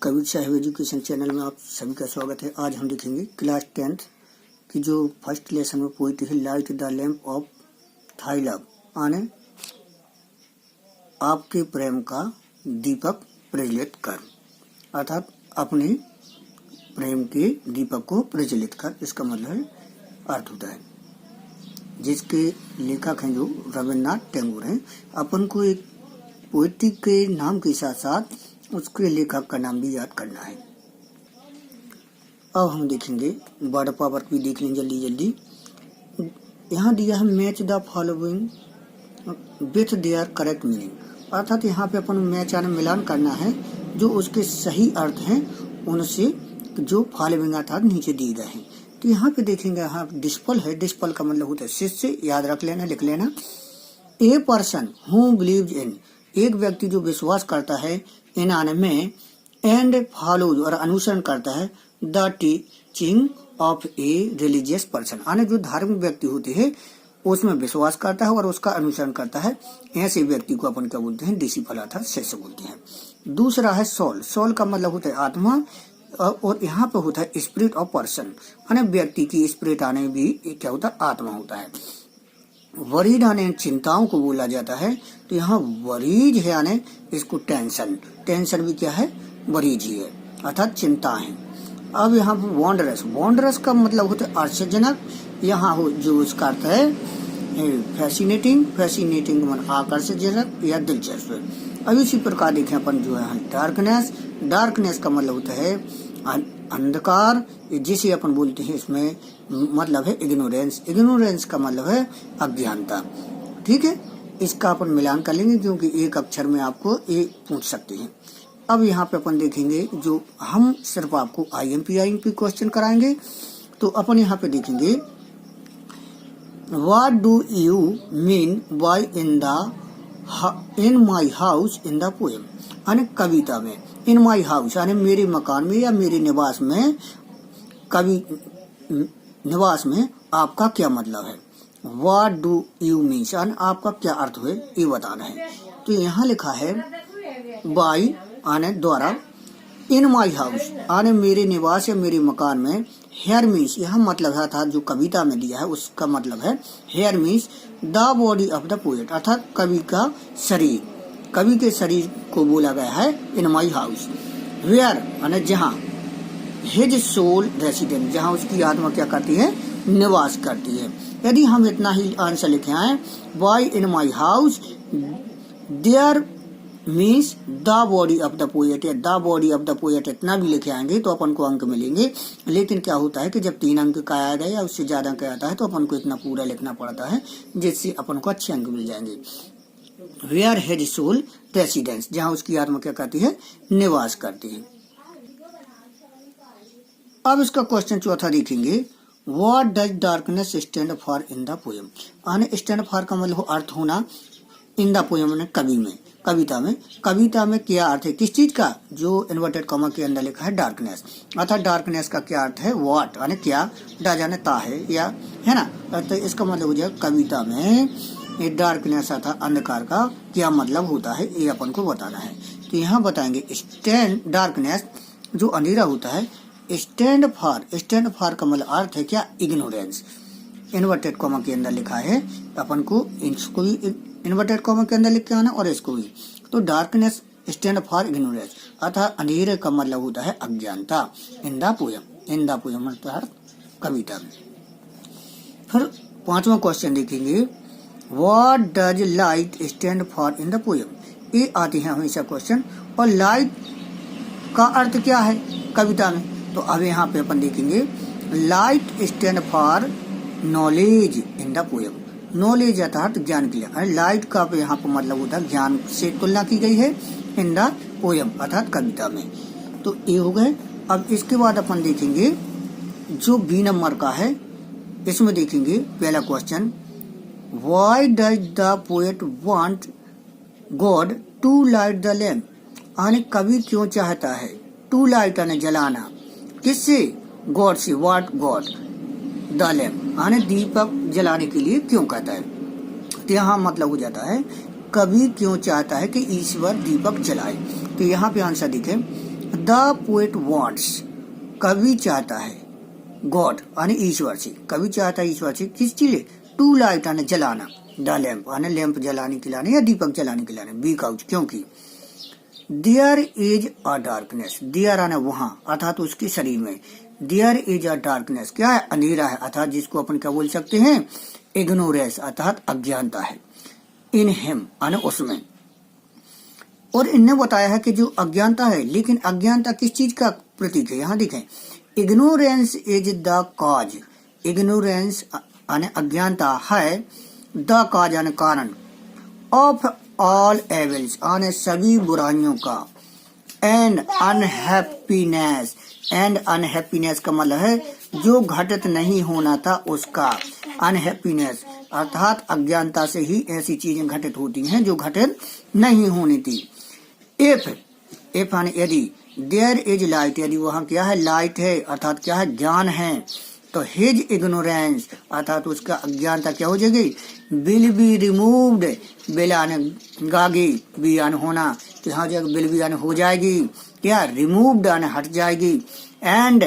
Kabir Sahib education channel में आप सभी का स्वागत है। आज हम देखेंगे क्लास 10th की जो फर्स्ट लेसन में पोइट्री है, light the lamp of thigh love, आने आपके प्रेम का दीपक प्रज्वलित कर, अर्थात अपने प्रेम के दीपक को प्रज्वलित कर। इसका मतलब है अर्थ होता है, जिसके लेखक हैं जो रविन्द्रनाथ टैगोर हैं। अपन को एक पोइट्री के नाम के साथ साथ उसके लेखक का नाम भी याद करना है। अब हम देखेंगे वर्ड पावर भी देख लेंगे जल्दी जल्दी। यहाँ दिया है match the following with their correct meaning, अर्थात यहाँ पे अपन मैच यानी मिलान करना है जो उसके सही अर्थ हैं उनसे जो फॉलोइंग अर्थात नीचे दिए गए हैं। तो यहाँ पे देखेंगे, यहाँ डिस्पल है। डिस्पल का मतलब होता है शिष्य, याद रख लेना, लिख लेना। A person who believes in, एक व्यक्ति जो विश्वास करता है इन आने में, एंड फॉलोज और अनुसरण करता है the teaching of a religious person, आने जो धार्मिक व्यक्ति होते हैं उसमें विश्वास करता है और उसका अनुसरण करता है, ऐसे व्यक्ति को अपन क्या बोलते हैं, डिसिपल अर्थात शिष्य बोलते हैं। दूसरा है सोल। सोल का मतलब होता है आत्मा, और यहाँ पे होता है स्पिरिट ऑफ पर्सन, यानी व्यक्ति की स्पिरिट आने भी क्या होता है, आत्मा होता है। वरीड आने चिंताओं को बोला जाता है, तो यहाँ वरीज है आने इसको टेंशन, टेंशन भी क्या है, वरीज ही है, अर्थात चिंता है। अब यहाँ पर वॉन्डरस, वॉन्डरस का मतलब होता है आश्चर्यजनक, यहाँ हो जो इसका अर्थ है फैसिनेटिंग, फैसिनेटिंग मतलब आकर्षजनक या दिलचस्प। अब इसी प्रकार देखें अपन जो है डार्कनेस, डार्कनेस का मतलब होता है अंधकार, जिसे अपन बोलते हैं इसमें मतलब है इग्नोरेंस, इग्नोरेंस का मतलब है अज्ञानता। ठीक है, इसका अपन मिलान कर लेंगे क्योंकि एक अक्षर में आपको ये पूछ सकते हैं। अब यहाँ पे अपन देखेंगे जो हम सिर्फ आपको IMP क्वेश्चन कराएंगे। तो अपन यहाँ पे देखेंगे what do you mean by in my house in the poem, यानी कविता में इन माई हाउस यानी मेरे मकान में या मेरे निवास में, कवि निवास में आपका क्या मतलब है। व्हाट डू यू मीन यानी आपका क्या अर्थ है ये बताना है। तो यहाँ लिखा है बाई आने द्वारा, इन माई हाउस आने मेरे निवास या मेरे मकान में, हेयर मीन्स यहाँ मतलब है था जो कविता में दिया है उसका मतलब है here means the body of the poet, अर्थात कवि का शरीर, कवि के शरीर को बोला गया है इन माई हाउस। वेयर यानी जहाँ, हिज सोल रेसिडेंट जहाँ उसकी आत्मा क्या करती है, निवास करती है। यदि हम इतना ही आंसर लिखे आए by in my house there means the body of the poet या the body of the poet, इतना भी लिखे आएंगे तो अपन को अंक मिलेंगे। लेकिन क्या होता है कि जब 3 अंक का आया गया या उससे ज्यादा का आता है तो अपन को इतना पूरा लिखना पड़ता है जिससे अपन को अच्छे अंक मिल जाएंगे। वेयर हिज सोल रेसिडेंस जहाँ उसकी आत्मा क्या करती है, निवास करती है। अब इसका क्वेश्चन चौथा देखेंगे, what does darkness stand for in the poem, आने स्टैंड फॉर का मतलब अर्थ होना इन द पोएम ने कवि में, कविता में, कविता में क्या अर्थ है, किस चीज का, जो इन्वर्टेड कॉमा के अंदर लिखा है डार्कनेस, अर्थात डार्कनेस का क्या अर्थ है, व्हाट यानी क्या, डज यानी ता है ना। तो इसका मतलब हो जाएगा कविता में ये डार्कनेस अर्थात अंधकार का क्या मतलब होता है ये अपन को बताना है। तो यहाँ बताएंगे स्टैंड, डार्कनेस जो अंधेरा होता है, स्टैंड फॉर का मतलब अर्थ है क्या, इग्नोरेंस, इन्वर्टेड कॉमा के अंदर लिखा है, अपन को इसको भी इन्वर्टेड कॉमा के अंदर लिख के आना और इसको भी। तो डार्कनेस स्टैंड फॉर इग्नोरेंस अर्थात अंधेरे का मतलब होता है अज्ञानता in the poem, in the poem मतलब कविता में। फिर 5वां क्वेश्चन देखेंगे, what does light stand for in the poem, ये आती है हमेशा क्वेश्चन। और लाइट का अर्थ क्या है कविता में, तो अब यहाँ पे अपन देखेंगे light stand for knowledge in the poem, knowledge अर्थात ज्ञान के लिए, लाइट का यहाँ पर मतलब होता है ज्ञान से तुलना की गई है इन द पोएम अर्थात कविता में। तो ये हो गए। अब इसके बाद अपन देखेंगे जो B नंबर का है, इसमें देखेंगे पहला question, why does the poet want God to light the lamp, यानी कवि क्यों चाहता है टू लाइट यानी जलाना, किससे, गॉड से, व्हाट गॉड द लैम्प यानी दीपक जलाने के लिए क्यों कहता है। तो यहाँ मतलब हो जाता है कवि क्यों चाहता है कि ईश्वर दीपक जलाए। तो यहाँ पे आंसर देखें, द पोएट वांट्स, कवि चाहता है, गॉड यानी ईश्वर से, कवि चाहता है ईश्वर से किस चीज, टू लाइट यानी जलाना, द लैम्प यानी लैंप जलाने के लाने या दीपक जलाने के लाने, बिकॉज क्योंकि there is a darkness, there यानी वहां अर्थात उसके शरीर में, देयर इज अ डार्कनेस क्या है, अंधेरा है, अर्थात जिसको अपन क्या बोल सकते हैं, इग्नोरेंस अर्थात अज्ञानता है, इन हिम यानी उसमें। और इनने बताया है कि जो अज्ञानता है, लेकिन अज्ञानता किस चीज का प्रतीक है, यहाँ देखें, ignorance is the cause, ignorance यानी अज्ञानता है, द कॉज यानी कारण, ऑफ ऑल एविल्स यानी सभी बुराइयों का, एंड अनहैप्पीनेस, एंड अनहैप्पीनेस का मतलब है जो घटित नहीं होना था उसका, अनहैप्पीनेस अर्थात अज्ञानता से ही ऐसी चीजें घटित होती हैं जो घटित नहीं होनी थी। इफ यानी यदि, देयर इज लाइट यानी वहाँ क्या है, लाइट है अर्थात क्या है, ज्ञान है, तो हिज इग्नोरेंस अर्थात उसका अज्ञानता क्या हो जाएगी, विल बी रिमूव्ड, विल आने गागी, बी आने होना, तो यहाँ जगह विल बी आने हो जाएगी, क्या रिमूव्ड आने हट जाएगी, and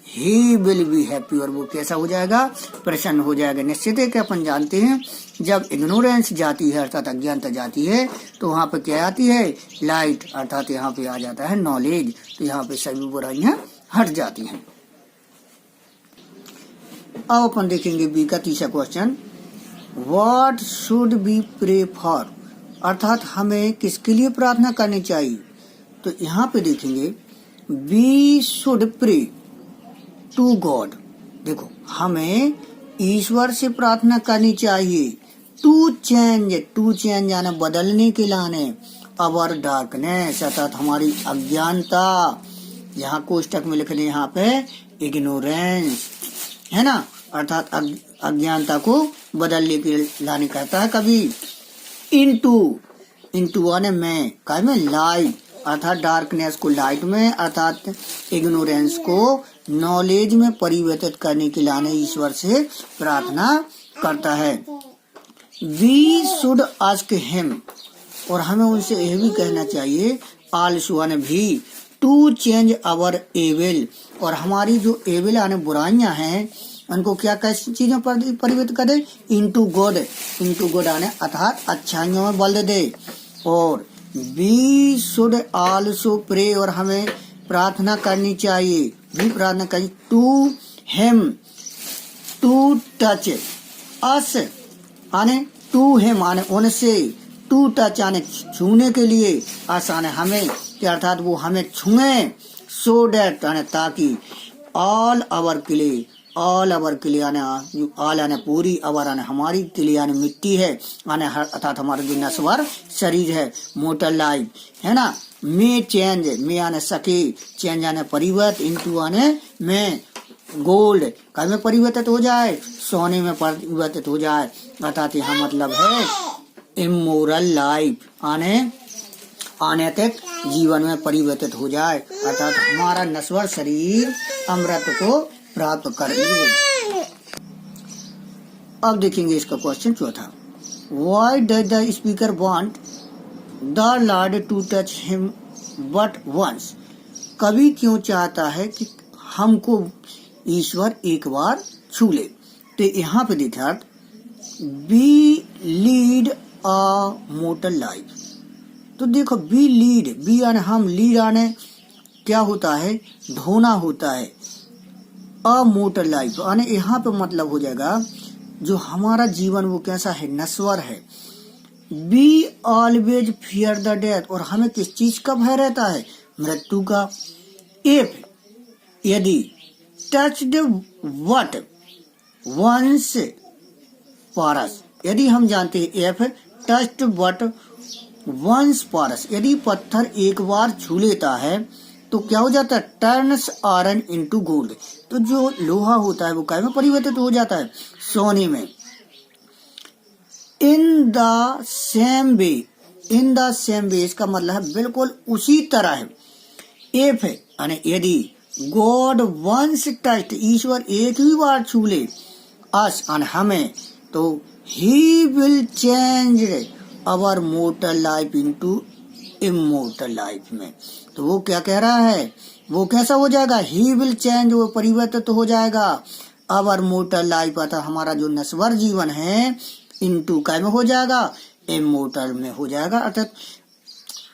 he will be happy, और वो कैसा हो जाएगा, प्रसन्न हो जाएगा। निश्चित है कि अपन जानते हैं जब इग्नोरेंस जाती है अर्थात अज्ञानता जाती है तो वहाँ पे क्या आती है, लाइट अर्थात यहाँ पे आ जाता है नॉलेज, तो यहाँ पे सभी बुराइयां हट जाती हैं। अब अपन देखेंगे बी का तीसरा question, what should be pray for, अर्थात हमें किसके लिए प्रार्थना करनी चाहिए, तो यहाँ पे देखेंगे we should pray to God, देखो हमें ईश्वर से प्रार्थना करनी चाहिए, टू चेंज यानी बदलने के लाने, अवर डार्कनेस अर्थात हमारी अज्ञानता, यहाँ कोष्टक में लिख रहे यहाँ पे इग्नोरेंस है ना, अर्थात अज्ञानता को बदलने के लाने कहता है कभी, इनटू आने में काय में लाइट अर्थात डार्कनेस को लाइट में अर्थात इग्नोरेंस को नॉलेज में परिवर्तित करने के लाने ईश्वर से प्रार्थना करता है। वी शुड आस्क हिम, और हमें उनसे यह भी कहना चाहिए, आल्सो आने भी, टू चेंज अवर एविल, और हमारी जो एविल आने बुराइयां हैं उनको क्या कैसी चीजों पर परिवर्तित करे, इनटू गुड आने अर्थात अच्छाइयों में बदल दे। और वी शुड आल्सो प्रे, और हमें प्रार्थना करनी चाहिए, भी प्रार्थना करें, टू हिम टू टच अस आने, टू हिम आने उनसे, टू टच आने छूने के लिए, अस आने हमें, अर्थात वो हमें छुए, सो डेट आने ताकि, ऑल आवर के लिए, ऑल आवर के लिए आने, ऑल आने पूरी, आवर आने हमारी, के लिए आने मिट्टी है आने अर्थात हमारा जो नश्वर शरीर है, मोटर लाइफ है ना, में चेंज में आने सके, चेंज आने परिवर्तित, इनटू आने में गोल्ड कल में परिवर्तित हो जाए, सोने में परिवर्तित हो जाए, अर्थात यहाँ मतलब है इमोरल लाइफ आने तक जीवन में परिवर्तित हो जाए, अर्थात हमारा नश्वर शरीर अमृत को प्राप्त कर ले। अब देखेंगे इसका क्वेश्चन चौथा, why does the speaker want the lord to touch him but once, कवि क्यों चाहता है कि हमको ईश्वर एक बार छू ले, तो यहाँ पे देखा we lead a mortal life, तो देखो बी लीड, बी आने हम, लीड आने क्या होता है, ढोना होता है, अ मोटल लाइफ आने यहाँ पे मतलब हो जाएगा जो हमारा जीवन वो कैसा है, नश्वर है। Be always fear the death, और हमें किस चीज का भय रहता है, मृत्यु का। इफ यदि टच्ड वट वंस पारस, यदि हम जानते हैं इफ टच्ड वट वंस पारस, यदि पत्थर एक बार छू लेता है तो क्या हो जाता है, टर्न्स आयरन इनटू गोल्ड, तो जो लोहा होता है वो क्या में परिवर्तित हो जाता है, सोने में। In the same way, in the same way इसका मतलब है बिल्कुल उसी तरह है। इफ यानी यदि गॉड वंस टच्ड, ईश्वर एक ही बार छू ले, अस यानी हमें, तो he will change our mortar life into immortal life में, तो वो क्या कह रहा है, वो कैसा हो जाएगा, ही विल चेंज, वो परिवर्तित हो जाएगा। अवर मोर्टल लाइफ, अर्थात हमारा जो नश्वर जीवन है, इनटू काय में हो जाएगा, इमोर्टल में हो जाएगा, अर्थात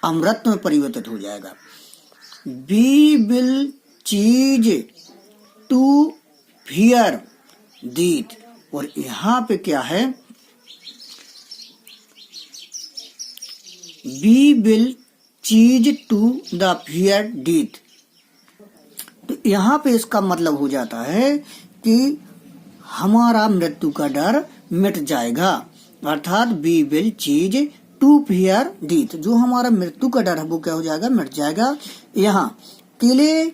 अमृत में परिवर्तित हो जाएगा। वी विल चीज टू फियर डीथ, और यहाँ पे क्या है, वी विल चीज टू द फियर डीथ। तो यहाँ पे इसका मतलब हो जाता है कि हमारा मृत्यु का डर मिट जाएगा, अर्थात वी विल चीज टू फियर डीथ, जो हमारा मृत्यु का डर है वो क्या हो जाएगा, मिट जाएगा। यहाँ किले,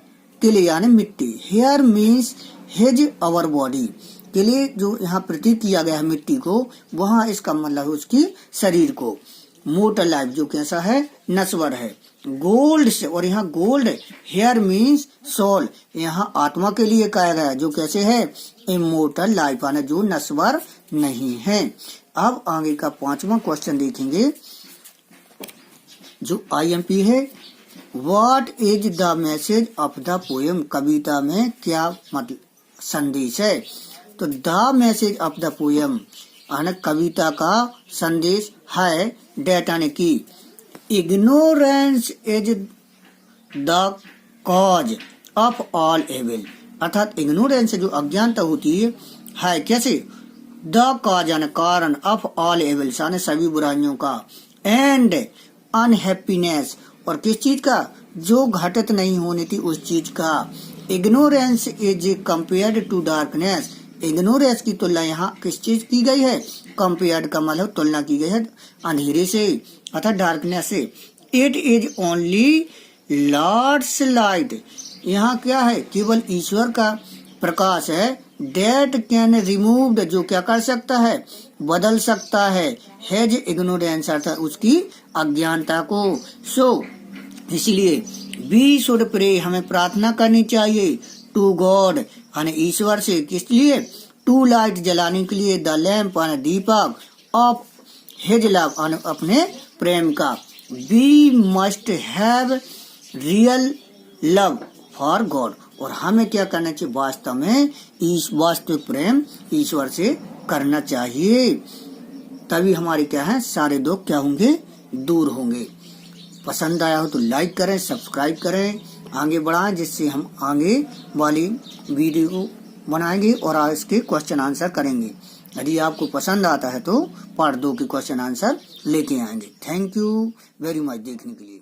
किले यानी मिट्टी, here means his our body, किले जो यहाँ प्रतीक किया गया है मिट्टी को, वहाँ इसका मतलब है उसकी शरीर को। मोर्टल लाइफ जो कैसा है, नश्वर है। गोल्ड से, और यहाँ गोल्ड हेयर मीन्स सोल, यहाँ आत्मा के लिए कहा गया है, जो कैसे है, इमोर्टल लाइफ आने जो नश्वर नहीं है। अब आगे का 5वां क्वेश्चन देखेंगे जो IMP है। What is the message of the poem, कविता में क्या मतलब संदेश है। तो the message of the poem कविता का संदेश है, डेट यानी कि ignorance is the cause of all evil, अर्थात इग्नोरेंस जो अज्ञानता होती है कैसे, द कॉज यानी कारण, ऑफ ऑल एविल्स यानी सभी बुराइयों का, एंड अनहैप्पीनेस, और किस चीज का, जो घटित नहीं होनी थी उस चीज का। Ignorance is compared to darkness, ignorance की तुलना यहाँ किस चीज की गई है, कंपेयर्ड का मतलब तुलना की गई है अंधेरे से, अर्थात डार्कनेस से। It is only lord's light, यहाँ क्या है, केवल ईश्वर का प्रकाश है। डेट कैन रिमूव्ड, जो क्या कर सकता है, बदल सकता है, हेज इग्नोरेंस, अर्थात उसकी अज्ञानता को। सो इसलिए वी शुड प्रे, हमें प्रार्थना करनी चाहिए, टू गॉड यानी ईश्वर से, किस लिए, टू लाइट जलाने के लिए, द लैम्प यानी दीपक, ऑफ हिज लव यानी अपने प्रेम का। We must have real love for God, और हमें क्या करना चाहिए, वास्तव में वास्तविक प्रेम ईश्वर से करना चाहिए, तभी हमारे क्या है, सारे दुख क्या होंगे, दूर होंगे। पसंद आया हो तो लाइक करें, सब्सक्राइब करें, आगे बढ़ाएं, जिससे हम आगे वाली वीडियो बनाएंगे और इसके क्वेश्चन आंसर करेंगे। यदि आपको पसंद आता है तो पार्ट 2 के क्वेश्चन आंसर लेके आएंगे। थैंक यू वेरी मच देखने के लिए।